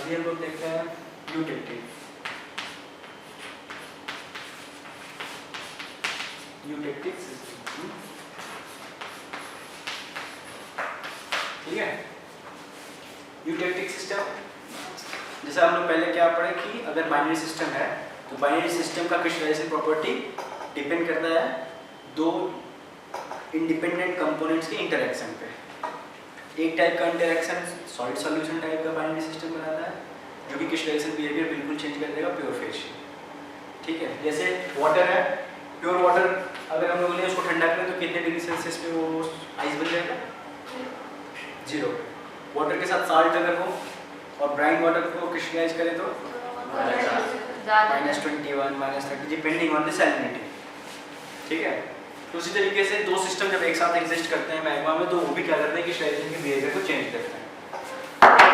अभी हम लोग देखते हैं यूटेक्टिव। यूटेक्टिव सिस्टम, ठीक है। यूटेक्टिव सिस्टम जैसे हम लोग पहले क्या पढ़े कि अगर बाइनरी सिस्टम है तो बाइनरी सिस्टम का क्रिस्टलाइजेशन प्रॉपर्टी डिपेंड करता है दो इंडिपेंडेंट कंपोनेंट्स के इंटरेक्शन पे। एक टाइप का इंटरेक्शन सॉलिड सॉल्यूशन टाइप का बाइनरी सिस्टम बनाता है जो कि क्रिस्टलाइजेशन बिहेवियर बिल्कुल चेंज कर देगा प्योर फेज, ठीक है। जैसे वाटर है, प्योर वाटर अगर हम लोग ने उसको ठंडा करें तो कितने डिग्री सेल्सियस पे वो आइस बन जाएगा? 0। वाटर के साथ साल्ट अगर हो और ब्राइन वाटर को क्रिस्टलाइज करें तो -21 -30 डिपेंडिंग ऑन द सैलिनिटी, ठीक है। तो उसी तरीके से दो सिस्टम जब एक साथ एग्जिस्ट करते हैं मैग्मा में तो वो भी क्या करते हैं कि क्रिस्टलाइजेशन के बिहेवियर को चेंज करते हैं।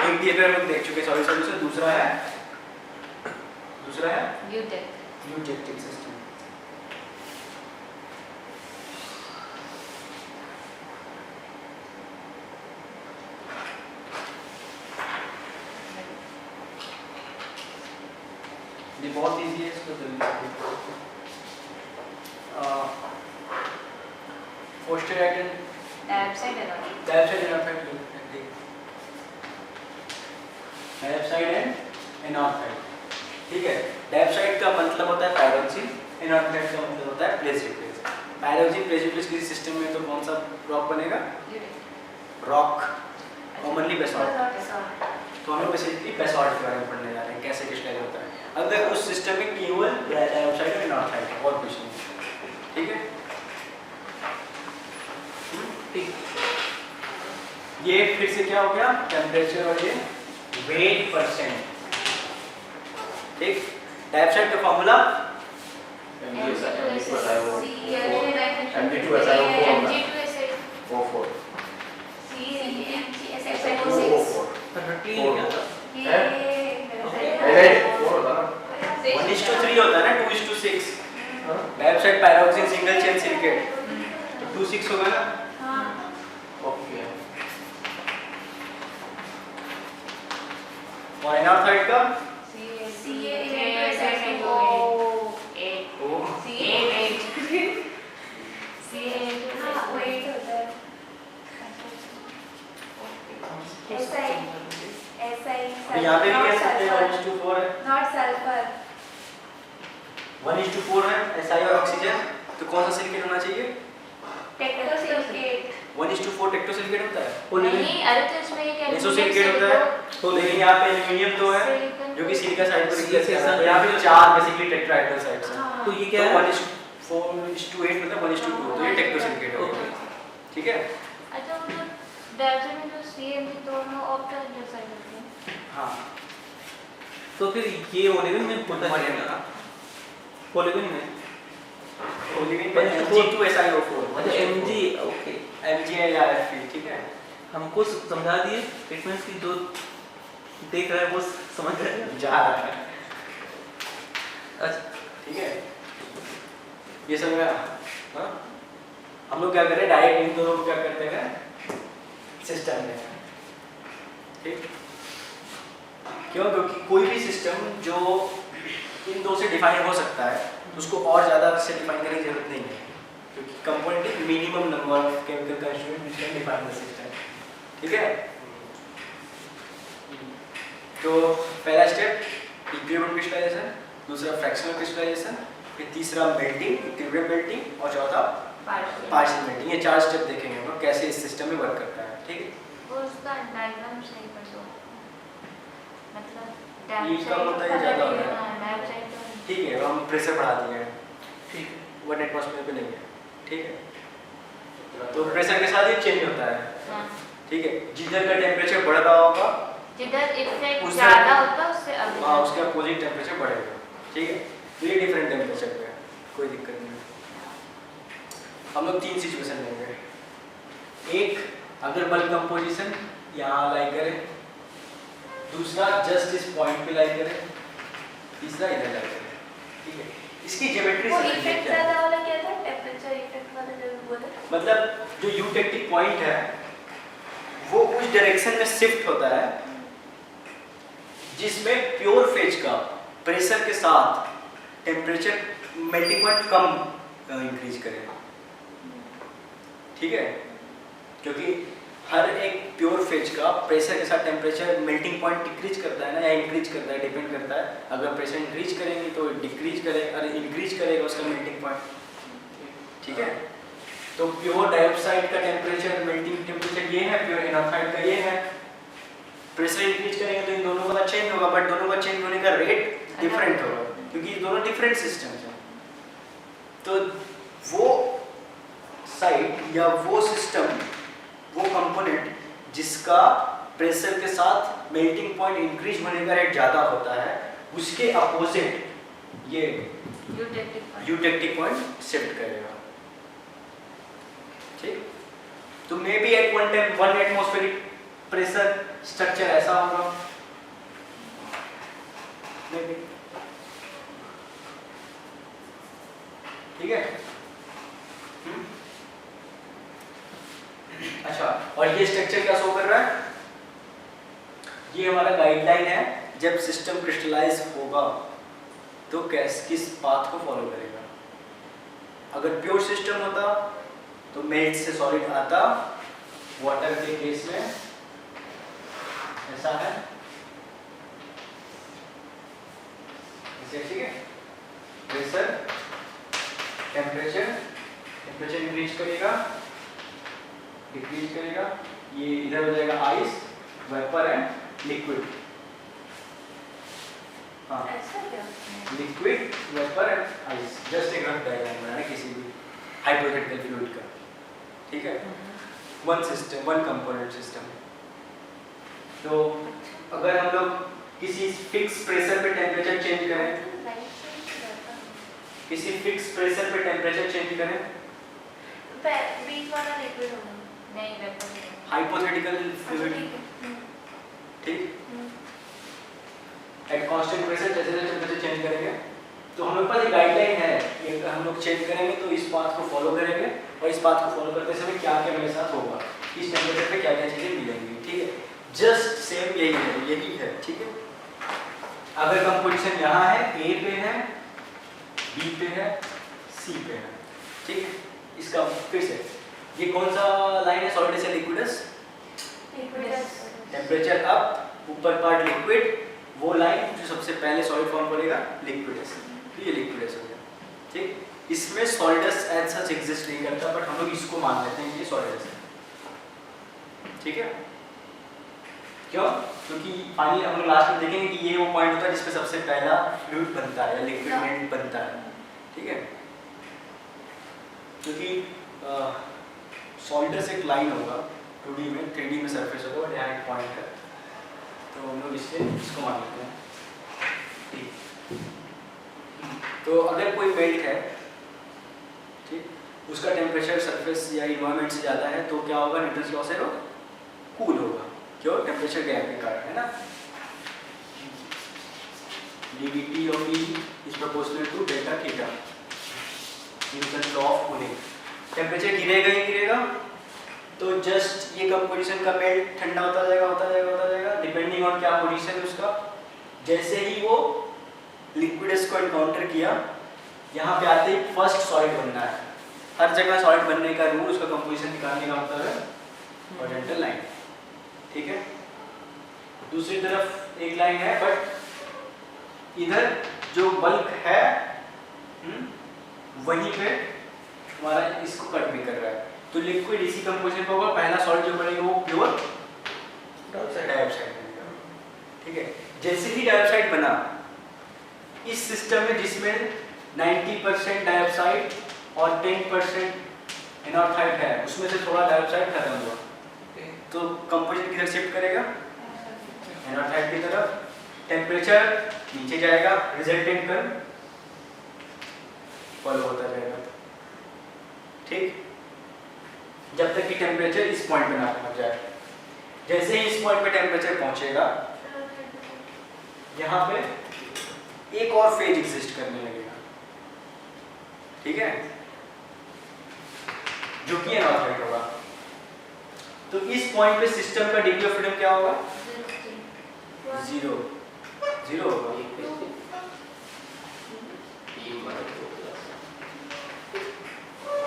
एक बिहेवियर हम देख चुके सॉलिड सॉल्यूशन, दूसरा है यूटेक्टिव सिस्टम। ये बहुत इजी है, इसको जल्दी फोस्टर डाइऑक्साइड एंड एनॉक्साइड, ठीक है। डाइऑक्साइड का मतलब होता है पायरोक्सिन, एनॉक्साइड का मतलब होता है प्लेजियोक्लेस। पायरोक्सिन प्लेजियोक्लेस किसी सिस्टम में तो कौन सा रॉक बनेगा? Rock, commonly basalt. तो हम लोग बेसिकली बेसॉल्ट के बारे में पढ़ने जा रहे हैं, कैसे क्रिस्टलाइज होता है अगर उस सिस्टम में केवल डाइऑक्साइड और एनॉक्साइड है और कुछ नहीं, ठीक है। ये फिर से क्या हो गया? टेम्परेचर और ये वेट परसेंट, ठीक। डाइऑक्साइड का फॉर्मूला (1:3) होता है ना, 2:6। Dioxide pyroxene single chain silicate तो 2:6 होगा ना। ओके। और एनॉक्साइड का यहाँ पे भी कह सकते हैं 1:4 है, नॉट सल्फर 1:4 है SI और ऑक्सीजन, तो कौन सा सिलिकेट होना चाहिए? टेक्टोसिलिकेट 1:4 टेक्टोसिलिकेट होता है नहीं, अरे तो इसमें ये मेसोसिलिकेट होता है। तो लेकिन यहाँ पे एल्युमिनियम तो है जो कि सिलिका साइड पर रिप्लेस कर रहा है, तो यहाँ पे 4 बेसिकली टेट्राहेड्रल साइड्स हैं। तो ये क्या है? 1:4:8 मतलब 1:2, तो ये टेक्टोसिलिकेट हो गया, ठीक है। अच्छा, वो जो डायज़न में जो CN दोनों ऑक्टाहेड्रल साइड होते हैं। हाँ, तो फिर ये ओलिगन में होता है ना, ओलिगन में Mg2SiO4 अच्छा Mg, ओके Mg या Fe, ठीक है। हमको समझा दिए, इट मींस कि जो देख रहा है वो समझ रहा है, जा रहा है, अच्छा ठीक है। ये समझ में आया? हाँ, हम लोग क्या करें, डायरेक्ट इन दोनों को क्या करते हैं सिस्टम में, ठीक। क्यों? क्योंकि कोई भी सिस्टम जो इन दो से डिफाइन हो सकता है उसको और ज़्यादा से डिफाइन करने की जरूरत नहीं है, क्योंकि कंपोनेंट एक minimum number of chemical constituent which can define the system, ठीक है। तो पहला स्टेप इक्विलिब्रियम क्रिस्टलाइजेशन, दूसरा फ्रैक्शनल क्रिस्टलाइजेशन, फिर तीसरा मेल्टिंग, इक्विलिब्रियम मेल्टिंग, और चौथा पार्शियल मेल्टिंग। ये 4 स्टेप देखेंगे हम लोग कैसे इस सिस्टम में वर्क करता है, ठीक है। वो उसका डायग्राम सही कर दो, मतलब ये कम होता है ज़्यादा होता है, डाइऑक्साइड तो ठीक है। हम प्रेशर बढ़ा दिए हैं, ठीक है, 1 एटमॉस्फेयर पे नहीं है, ठीक है। तो प्रेशर के साथ ये चेंज होता है, हाँ, ठीक है। जिधर का टेम्परेचर बढ़ रहा होगा जिधर इफेक्ट उससे- ज़्यादा होता है उससे हाँ, उसके अपोजिट टेम्परेचर बढ़ेगा, ठीक है। तो ये डिफरेंट टेम्परेचर पे है, कोई दिक्कत नहीं है। हम लोग 3 सिचुएशन लेंगे। एक, अगर बल्क कंपोजिशन यहाँ लाई करें, दूसरा जस्ट इस पॉइंट पे लाई करें, तीसरा इधर लाई करें, ठीक है। इसकी ज्योमेट्री वो समझिए इफेक्ट क्या है। ज़्यादा वाला क्या था? टेम्परेचर इफेक्ट वाला जो बोले, मतलब जो यूटेक्टिक पॉइंट है वो उस डायरेक्शन में शिफ्ट होता है जिसमें प्योर फेज का प्रेशर के साथ टेम्परेचर मेल्टिंग पॉइंट कम इंक्रीज करेगा। ठीक है, क्योंकि हर एक प्योर फेज का प्रेशर के साथ टेम्परेचर मेल्टिंग पॉइंट डिक्रीज करता है ना, या इंक्रीज करता है, डिपेंड करता है। अगर प्रेशर इंक्रीज करेंगे तो डिक्रीज करेगा, और इंक्रीज करेगा उसका मेल्टिंग पॉइंट। ठीक है, तो प्योर डाइऑक्साइड का टेम्परेचर मेल्टिंग टेम्परेचर ये है, प्योर एनॉक्साइड का ये है। प्रेशर इंक्रीज करेंगे तो इन दोनों का चेंज होगा, बट दोनों का चेंज होने का रेट डिफरेंट होगा, क्योंकि ये दोनों डिफरेंट सिस्टम्स हैं। तो वो साइड या वो सिस्टम, वो कंपोनेंट जिसका प्रेशर के साथ मेल्टिंग पॉइंट इंक्रीज होने का रेट ज़्यादा होता है, उसके अपोजिट ये यूटेक्टिक पॉइंट शिफ्ट करेगा। ठीक, तो maybe at one time one atmospheric pressure structure ऐसा होगा, maybe। ठीक है, अच्छा, और ये स्ट्रक्चर क्या शो कर रहा है? ये हमारा गाइडलाइन है, जब सिस्टम क्रिस्टलाइज होगा तो किस पाथ को फॉलो करेगा। अगर प्योर सिस्टम होता तो मेल्ट से सॉलिड आता, वाटर के केस में ऐसा है, ठीक है, प्रेशर टेम्परेचर इंक्रीज करेगा, डिक्रीज करेगा, ये इधर हो जाएगा आइस, वेपर एंड लिक्विड। हाँ, liquid, vapour and ice, just एक रफ डायग्राम बनाना किसी भी हाइपोथेटिकल फ्लूइड का। ठीक है, one system, one component system. तो अगर हम लोग किसी फिक्स प्रेशर पे टेम्परेचर चेंज करें, किसी फिक्स प्रेशर पे टेम्परेचर चेंज करें, बीच वाला लिक्विड होगा, नहीं वेपर, हाइपोथेटिकल फ्लूइड। ठीक, एट कांस्टेंट प्रेशर जैसे जैसे टेम्परेचर चेंज करेंगे, तो हमारे पास एक गाइडलाइन है कि अगर हम लोग चेंज करेंगे तो इस बात को फॉलो करेंगे, और इस बात को फॉलो करते समय क्या क्या मेरे साथ होगा, इस टेम्परेचर पे क्या क्या चीजें मिलेंगी। ठीक है, जस्ट सेम यही है। ठीक है, अगर कंपोजिशन यहाँ है, ए पे है, बी पे है, सी पे है। ठीक है, इसका फिर से ये कौन सा लाइन है? सॉलिडस या लिक्विडस? टेम्परेचर अप, ऊपर पार्ट लिक्विड, वो लाइन जो सबसे पहले सॉलिड फॉर्म करेगा लिक्विडस, तो ये लिक्विडस हो गया। ठीक, इसमें सॉलिडस एज सच एग्जिस्ट नहीं करता, बट हम लोग इसको मान लेते हैं ये सॉलिडस है। ठीक है, क्यों? क्योंकि पानी हम लोग लास्ट में देखेंगे कि ये वो पॉइंट होता है जिसपे सबसे पहला फ्लूइड बनता है या लिक्विड में बनता है। ठीक है, क्योंकि सॉलिडस एक लाइन होगा 2D में, 3D में सरफेस होगा, और यहाँ एक पॉइंट है, तो हम लोग इसको मान लेते हैं। ठीक, तो अगर कोई मेल्ट है, ठीक, उसका टेम्परेचर सरफेस या इन्वायरमेंट से ज़्यादा है, तो क्या होगा? न्यूटन्स लॉ से वो कूल होगा, क्यों? टेम्परेचर गैप के कारण, है ना। ddt of E is proportional to delta theta, Newton law of cooling. Temperature गिरेगा ही गिरेगा, तो जस्ट ये कंपोजिशन का मेल्ट ठंडा होता जाएगा, डिपेंडिंग ऑन क्या पोजीशन है उसका। जैसे ही वो लिक्विडस को एनकाउंटर किया, यहाँ पे आते ही फर्स्ट सॉलिड बनना है। हर जगह सॉलिड बनने का रूल, उसका कंपोजिशन निकालने का होता है हॉरिजॉन्टल लाइन। ठीक है, दूसरी तरफ एक लाइन है, बट इधर जो बल्क है वहीं पे हमारा इसको कट भी कर रहा है, तो लिक्विड इसी कंपोजिशन पर होगा। पहला सॉलिड जो बनेगा वो प्योर डाइऑक्साइड बनेगा। ठीक है, जैसे ही डाइऑक्साइड बना इस सिस्टम में, जिसमें 90% डाइऑक्साइड और 10% एनॉक्साइड है, उसमें से थोड़ा डाइऑक्साइड खत्म हुआ, तो कंपोजिशन किधर शिफ्ट करेगा? एनॉक्साइड की तरफ। टेम्परेचर नीचे जाएगा, रिजल्टेंट कर्व फॉलो होता जाएगा। ठीक, जब तक कि टेम्परेचर इस पॉइंट पे ना पहुंच जाए। जैसे ही इस पॉइंट पे टेम्परेचर पहुंचेगा, यहाँ पे एक और फेज एग्जिस्ट करने लगेगा। ठीक है, जो कि एनॉक्साइड होगा। तो इस पॉइंट पे सिस्टम का डिग्री ऑफ फ्रीडम क्या होगा? 0। जीरो होगा।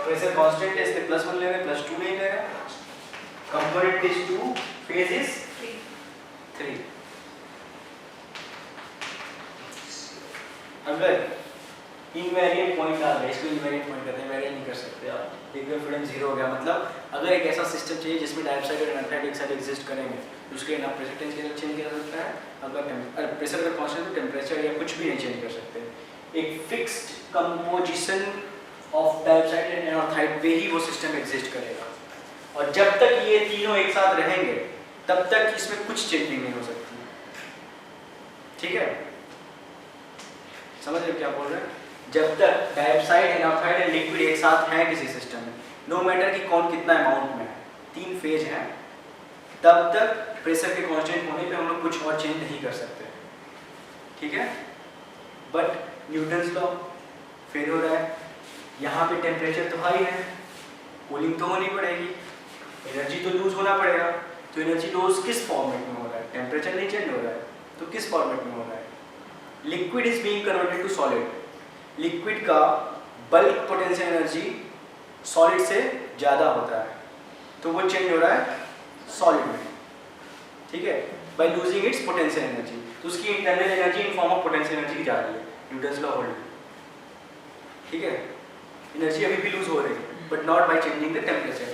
प्रेशर कांस्टेंट है इसलिए +1 ले रहे हैं, +2 नहीं ले रहे हैं। Component is 2, phase is 3। अगर इनवेरिएंट पॉइंट आ गया, इसको इनवेरिएंट पॉइंट कहते हैं, वेरिएंट नहीं कर सकते आप। इक्विलिब्रियम फ्रीडम 0 हो गया, मतलब अगर एक ऐसा सिस्टम चाहिए जिसमें डाइऑक्साइड और एनाथाइड एक साथ एग्जिस्ट करेंगे तो उसके ना प्रेशर चेंज किया जा सकता है, अगर प्रेशर अगर कांस्टेंट तो टेम्परेचर या कुछ भी नहीं चेंज कर सकते। एक fixed composition of dioxide and anhydride पे ही वो सिस्टम एग्जिस्ट करेगा, और जब तक ये तीनों एक साथ रहेंगे तब तक इसमें कुछ चेंजिंग नहीं हो सकती। ठीक है, समझ रहे हो क्या बोल रहे हैं? जब तक डाइऑक्साइड एनाथाइड एंड लिक्विड एक साथ हैं किसी सिस्टम में, नो मैटर कि कौन कितना अमाउंट में है, 3 फेज हैं, तब तक प्रेशर के कांस्टेंट होने पे हम लोग कुछ और चेंज नहीं कर सकते। ठीक है, बट न्यूटन्स लॉ फेल हो रहा है। यहाँ पे टेम्परेचर तो हाई है, कूलिंग तो होनी पड़ेगी, एनर्जी तो लूज होना पड़ेगा। तो एनर्जी लूज किस फॉर्मेट में हो रहा है? टेम्परेचर नहीं चेंज हो रहा है, तो किस फॉर्मेट में हो रहा है? Liquid is being converted to solid. Liquid का बल्क पोटेंशियल एनर्जी सॉलिड से ज़्यादा होता है, तो वो चेंज हो रहा है सॉलिड में। ठीक है, by losing its potential energy, तो उसकी internal energy in form of potential energy जा रही है, न्यूटन्स लॉ होल्ड। ठीक है, एनर्जी अभी भी लूज हो रही है but not by changing the temperature.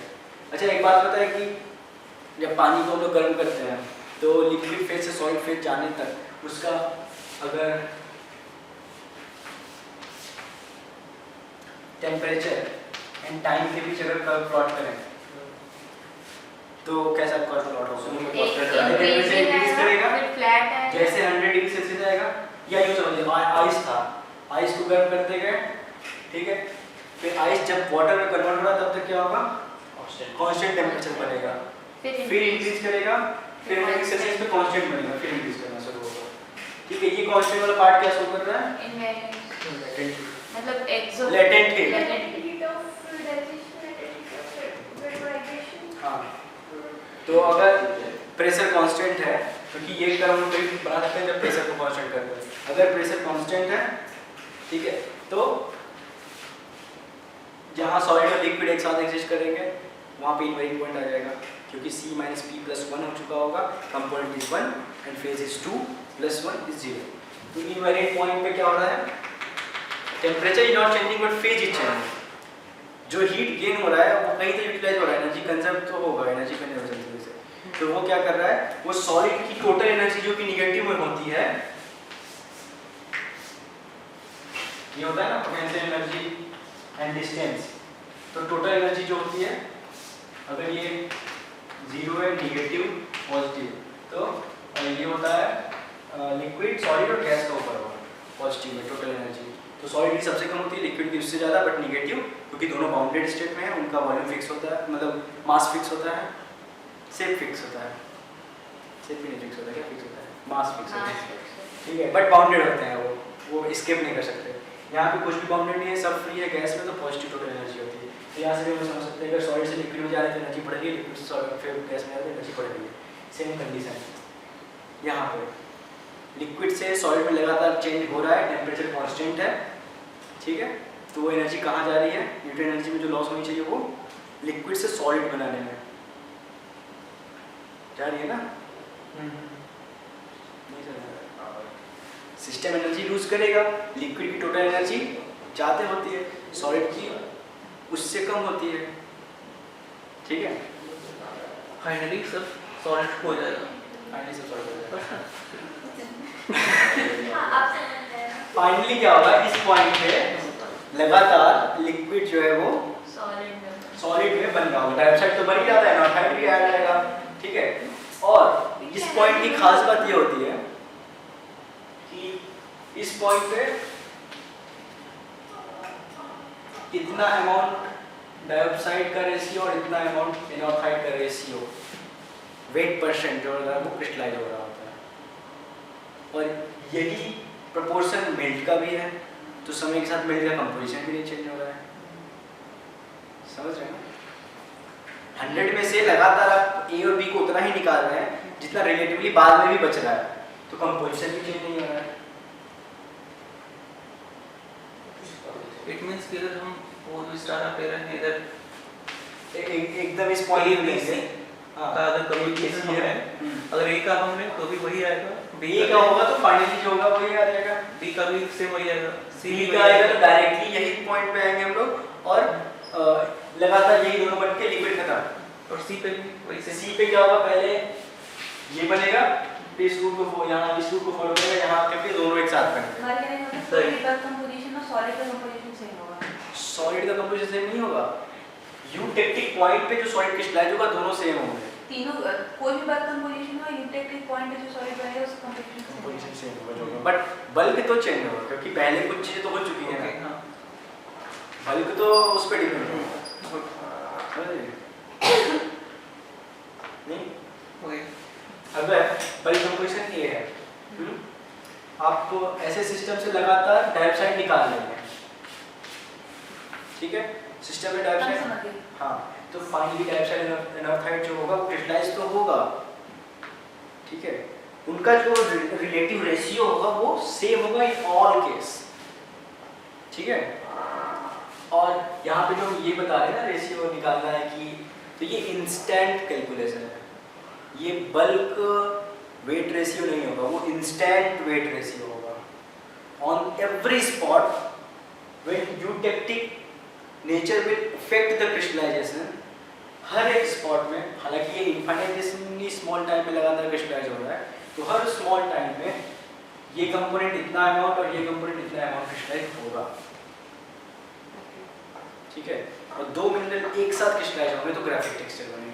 अच्छा, एक बात पता है कि जब पानी को हम लोग गर्म करते हैं तो लिक्विड फेज से सॉलिड फेज जाने तक उसका अगर टेम्परेचर एंड टाइम के बीच अगर कर्व प्लॉट करें तो कैसा कर्व प्लॉट होगा? टेम्परेचर इंक्रीज करेगा जैसे 100 डिग्री सेल्सियस जाएगा, या यूँ समझिए आइस था, आइस को गर्म करते गए, ठीक है, फिर आइस जब वाटर में कन्वर्ट हो रहा तब तक क्या होगा? कांस्टेंट टेम्परेचर बनेगा, फिर इंक्रीज करेगा, फिर 100 डिग्री सेल्सियस पे कांस्टेंट बनेगा, फिर इंक्रीज करना शुरू होगा। ठीक है, ये कांस्टेंट वाला पार्ट क्या शो कर रहा है? इनवेरिएंट, मतलब exo latent heat. Heat of fluidization. हाँ, तो अगर प्रेशर कांस्टेंट है, क्योंकि ये कर्व हम कभी बना सकते हैं जब प्रेशर को कांस्टेंट करते हैं। अगर प्रेशर कांस्टेंट है, ठीक है, तो जहाँ सॉलिड और लिक्विड एक साथ एग्जिस्ट करेंगे वहाँ पे इनवेरिएंट पॉइंट आ जाएगा, क्योंकि C - P+1 हो चुका होगा, component is 1 and phase is 2 +1 is 0। तो इनवेरिएंट पॉइंट पे क्या हो रहा है? Temperature is not changing but phase is changing. जो हीट गेन हो रहा है वो कहीं तो यूटिलाइज हो रहा है, एनर्जी कंजर्व तो होगा, एनर्जी कंजर्वेशन से। तो वो क्या कर रहा है? वो सॉलिड की टोटल एनर्जी जो कि निगेटिव में होती है, ये होता है ना पोटेंशियल एनर्जी एंड डिस्टेंस, तो टोटल एनर्जी जो होती है, अगर ये 0 है, नेगेटिव पॉजिटिव, तो ये होता है लिक्विड सॉलिड और गैस का ऊपर होगा पॉजिटिव में टोटल एनर्जी। तो सॉलिड की सबसे कम होती है, लिक्विड की उससे ज़्यादा, बट नेगेटिव, क्योंकि दोनों बाउंडेड स्टेट में है, उनका वॉल्यूम फिक्स होता है, मतलब मास फिक्स होता है, शेप फिक्स होता है, शेप भी नहीं फिक्स होता है, क्या फिक्स होता है? मास फिक्स होता है, ठीक है, बट बाउंडेड होते हैं, वो एस्केप नहीं कर सकते। यहाँ पे कुछ भी बाउंडेड नहीं है, सब फ्री है गैस में, तो पॉजिटिव टोटल एनर्जी होती है। तो यहाँ से भी हम समझ सकते हैं अगर सॉलिड से लिक्विड में जा रहे हैं तो एनर्जी बढ़ रही है, लिक्विड से सॉलिड फिर गैस में जा रहे हैं तो एनर्जी बढ़ रही है। सेम कंडीशन यहाँ पे, लिक्विड से सॉलिड में लगातार चेंज हो रहा है, टेम्परेचर कांस्टेंट है, ठीक है, तो वो एनर्जी कहाँ जा रही है? न्यूट्रन एनर्जी में जो लॉस होनी चाहिए वो लिक्विड से सॉलिड बनाने में जा रही है ना? नहीं जा रहा है। सिस्टम एनर्जी लूज करेगा, लिक्विड की टोटल एनर्जी ज़्यादा होती है, सॉलिड की उससे कम होती है, ठीक है। फाइनली सब सॉलिड हो जाएगा, फाइनली सब सॉलिड हो जाएगा। हाँ, आप समझ रहे हैं। फाइनली क्या होगा? इस पॉइंट पे लगातार लिक्विड जो है वो सॉलिड में बन रहा होगा, डाइऑक्साइड तो बन ही जाता है, एनाथाइड भी आ जाएगा, ठीक है। और इस पॉइंट की खास बात ये होती है कि इस पॉइंट पे इतना अमाउंट डाइऑक्साइड का रेशियो और इतना अमाउंट एनाथाइड का रेशियो वेट परसेंट जो है वो क्रिस्टलाइज हो रहा होता है, और यही प्रोपोर्शन मेल्ट का भी है, तो समय के साथ मेल्ट का कंपोजिशन भी नहीं चेंज हो रहा है, समझ रहे हैं? 100 में से लगातार आप ए और बी को उतना ही निकाल रहे हैं जितना रिलेटिवली बाद में भी बच रहा है, तो कंपोजिशन भी चेंज नहीं हो रहा है। इट मींस कि अगर हम वो जो स्टार आप ले रहे हैं इधर एकदम इस पॉइंट पे लेंगे। का अगर कम्युनिकेशन हो रहा है, अगर ए का हम लें तो भी वही आएगा, बी का होगा तो फाइनली जो होगा वही आ जाएगा। डी का भी सेम वही आएगा, सी सी भी का आएगा तो डायरेक्टली यही पॉइंट पे आएंगे हम लोग और लगातार यही दोनों बन के लिक्विड खत्म। और सी पे भी वही सेम। सी पे क्या होगा, पहले ये बनेगा, फिर इस रूट को यहाँ इस रूट को फॉलो करेगा, यहाँ आके फिर दोनों एक साथ बनेंगे। हमारे कहने का मतलब सॉलिड का कंपोजिशन और सॉलिड का कंपोजिशन सेम होगा। सॉलिड का कंपोजिशन सेम नहीं होगा, यूटेक्टिक पॉइंट पे जो सॉलिड क्रिस्टलाइज होगा दोनों सेम होंगे। तीनों कोई भी बात कंपोजिशन हो, यूटेक्टिक पॉइंट पे जो सॉलिड बनेगा उसका कंपोजिशन सेम होगा, बट बल्क तो चेंज होगा क्योंकि पहले कुछ चीजें तो हो चुकी हैं ना। ओके हाँ बल्क तो उस पे डिपेंड होगा। नहीं ओके अगर बल्क कंपोजिशन ए है, आप ऐसे सिस्टम से लगातार डाइऑक्साइड निकाल लेंगे, ठीक है, सिस्टम में डाइऑक्साइड, हाँ, तो फाइनली डाइऑक्साइड एनर्थाइड जो होगा वो क्रिस्टलाइज तो होगा, ठीक है, उनका जो रिलेटिव रेशियो होगा वो सेम होगा इन ऑल केस, ठीक है। और यहाँ पे जो ये बता रहे हैं ना रेशियो निकालना है कि, तो ये इंस्टेंट कैलकुलेशन है, ये बल्क वेट रेशियो नहीं होगा, वो इंस्टेंट वेट रेशियो होगा on every spot when eutectic nature will affect the crystallization. हर एक स्पॉट में, हालांकि ये इनफाइनाइटली स्मॉल टाइम में लगातार क्रिस्टलाइज हो रहा है, तो हर स्मॉल टाइम में ये कंपोनेंट इतना अमाउंट और ये कंपोनेंट इतना अमाउंट क्रिस्टलाइज होगा, ठीक है। और दो मिनरल एक साथ क्रिस्टलाइज होंगे तो ग्राफिक टेक्सचर बनेगा।